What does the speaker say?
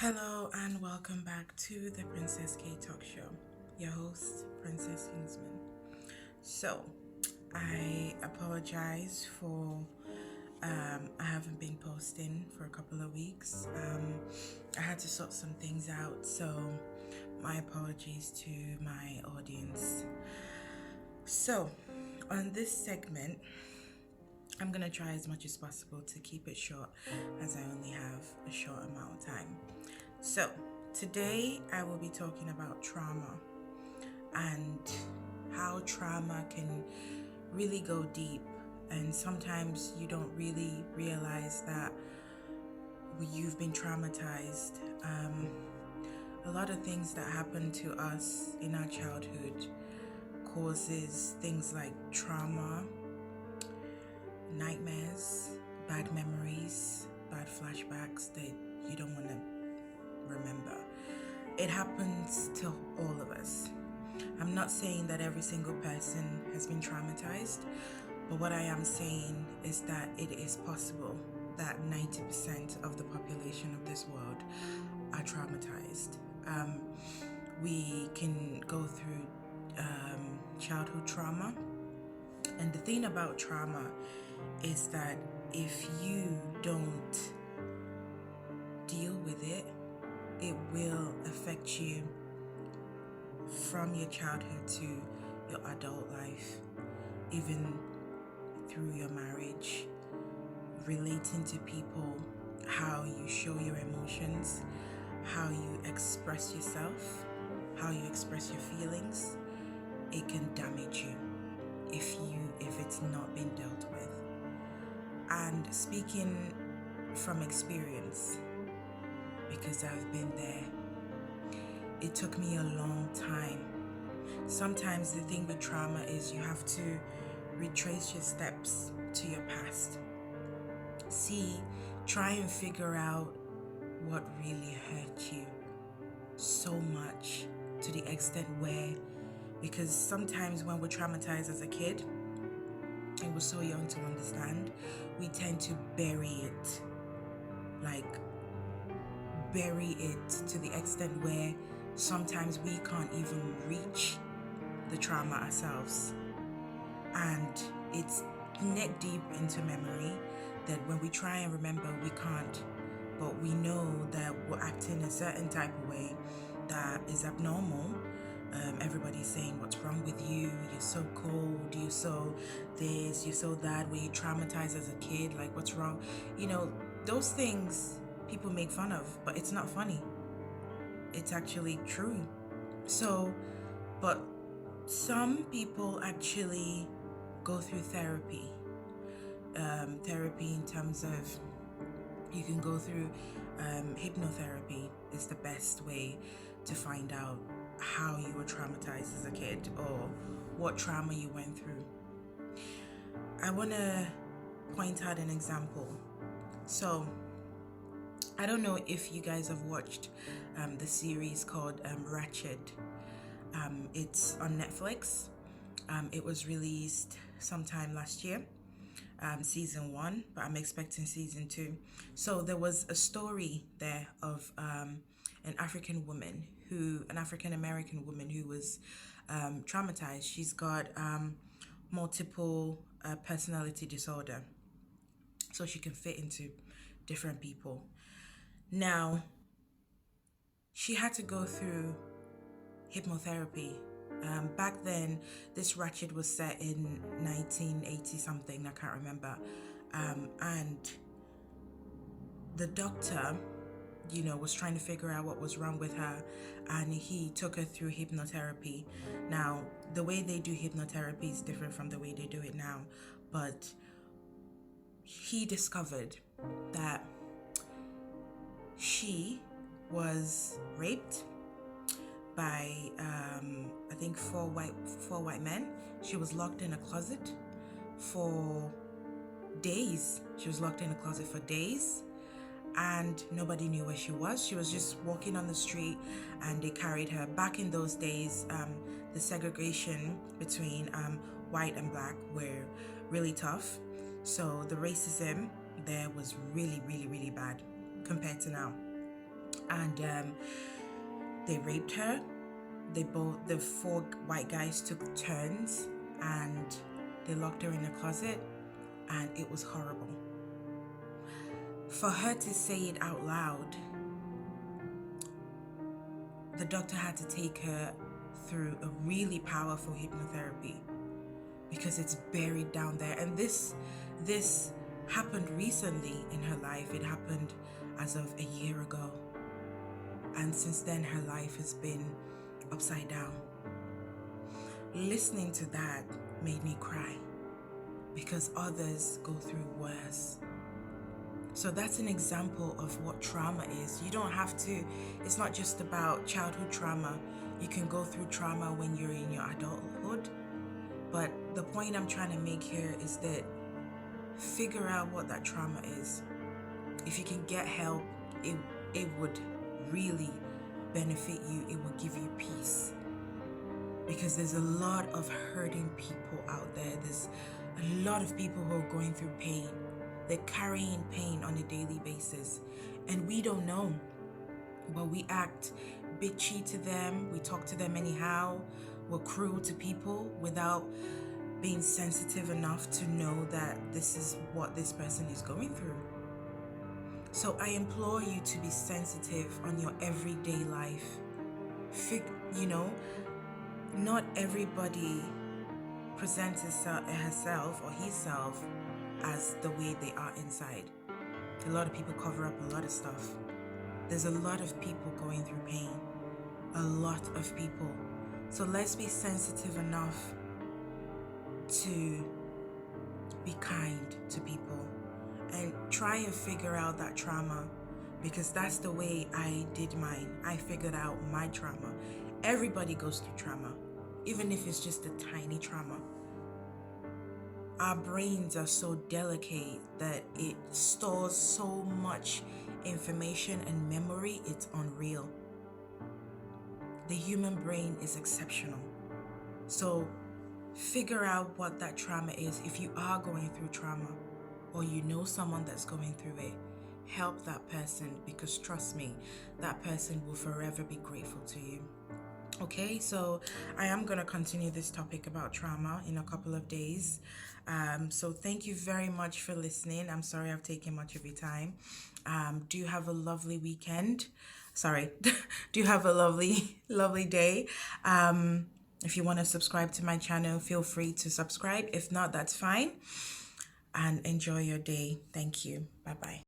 Hello and welcome back to the Princess K Talk Show. Your host, Princess Hingsman. So, I apologize for I haven't been posting for a couple of weeks. I had to sort some things out, so my apologies to my audience. So, on this segment, I'm gonna try as much as possible to keep it short as I only have a short amount of time. So, today I will be talking about trauma and how trauma can really go deep, and sometimes you don't really realize that you've been traumatized. A lot of things that happen to us in our childhood causes things like trauma, nightmares, bad memories, bad flashbacks that you don't want to remember. It happens to all of us. I'm not saying that every single person has been traumatized, but what I am saying is that it is possible that 90% of the population of this world are traumatized. We can go through childhood trauma, and the thing about trauma is that if you don't deal with it, it will affect you from your childhood to your adult life, even through your marriage, relating to people, how you show your emotions, how you express yourself, how you express your feelings. It can damage you if it's not been dealt with. And speaking from experience, because I've been there, it took me a long time. Sometimes the thing with trauma is you have to retrace your steps to your past. Try and figure out what really hurt you so much, to the extent where, because sometimes when we're traumatized as a kid and we're so young to understand, we tend to bury it to the extent where sometimes we can't even reach the trauma ourselves, and it's neck deep into memory that when we try and remember, we can't, but we know that we're acting a certain type of way that is abnormal. Everybody's saying, what's wrong with you? You're so cold, you're so this, you're so that. Were you traumatized as a kid? Like, what's wrong? Those things people make fun of, but it's not funny. It's actually true. But some people actually go through therapy. Therapy in terms of, you can go through hypnotherapy is the best way to find out how you were traumatized as a kid or what trauma you went through. I want to point out an example. So, I don't know if you guys have watched the series called Ratched. It's on Netflix. It was released sometime last year, season 1, but I'm expecting season 2. So there was a story there of an African American woman who was traumatized. She's got multiple personality disorder, so she can fit into different people. Now, she had to go through hypnotherapy. Back then, this Ratched was set in 1980 something, I can't remember. And the doctor, was trying to figure out what was wrong with her, and he took her through hypnotherapy. Now, the way they do hypnotherapy is different from the way they do it now, but he discovered that she was raped by I think four white men. She was locked in a closet for days. And nobody knew where she was. She was just walking on the street, and they carried her. Back in those days, the segregation between white and black were really tough, so the racism there was really, really, really bad compared to now. and they raped her. The four white guys took turns and they locked her in a closet, and it was horrible. For her to say it out loud, the doctor had to take her through a really powerful hypnotherapy because it's buried down there. And this happened recently in her life. It happened as of a year ago. And since then, her life has been upside down. Listening to that made me cry because others go through worse. So that's an example of what trauma is. You don't have to, it's not just about childhood trauma. You can go through trauma when you're in your adulthood. But the point I'm trying to make here is that figure out what that trauma is. If you can get help, it would really benefit you. It will give you peace. Because there's a lot of hurting people out there. There's a lot of people who are going through pain. They're carrying pain on a daily basis. And we don't know. But we act bitchy to them. We talk to them anyhow. We're cruel to people without being sensitive enough to know that this is what this person is going through. So I implore you to be sensitive on your everyday life. Not everybody presents herself or himself as the way they are inside. A lot of people cover up a lot of stuff. There's a lot of people going through pain. A lot of people. So let's be sensitive enough to be kind to people and try and figure out that trauma, because that's the way I did mine. I figured out my trauma. Everybody goes through trauma, even if it's just a tiny trauma. Our brains are so delicate that it stores so much information and memory, it's unreal. The human brain is exceptional. So figure out what that trauma is. If you are going through trauma or you know someone that's going through it, help that person, because trust me, that person will forever be grateful to you. Okay, so I am going to continue this topic about trauma in a couple of days. So thank you very much for listening. I'm sorry I've taken much of your time. Do you have a lovely weekend? Do you have a lovely day? If you want to subscribe to my channel, feel free to subscribe. If not, that's fine. And enjoy your day. Thank you. Bye-bye.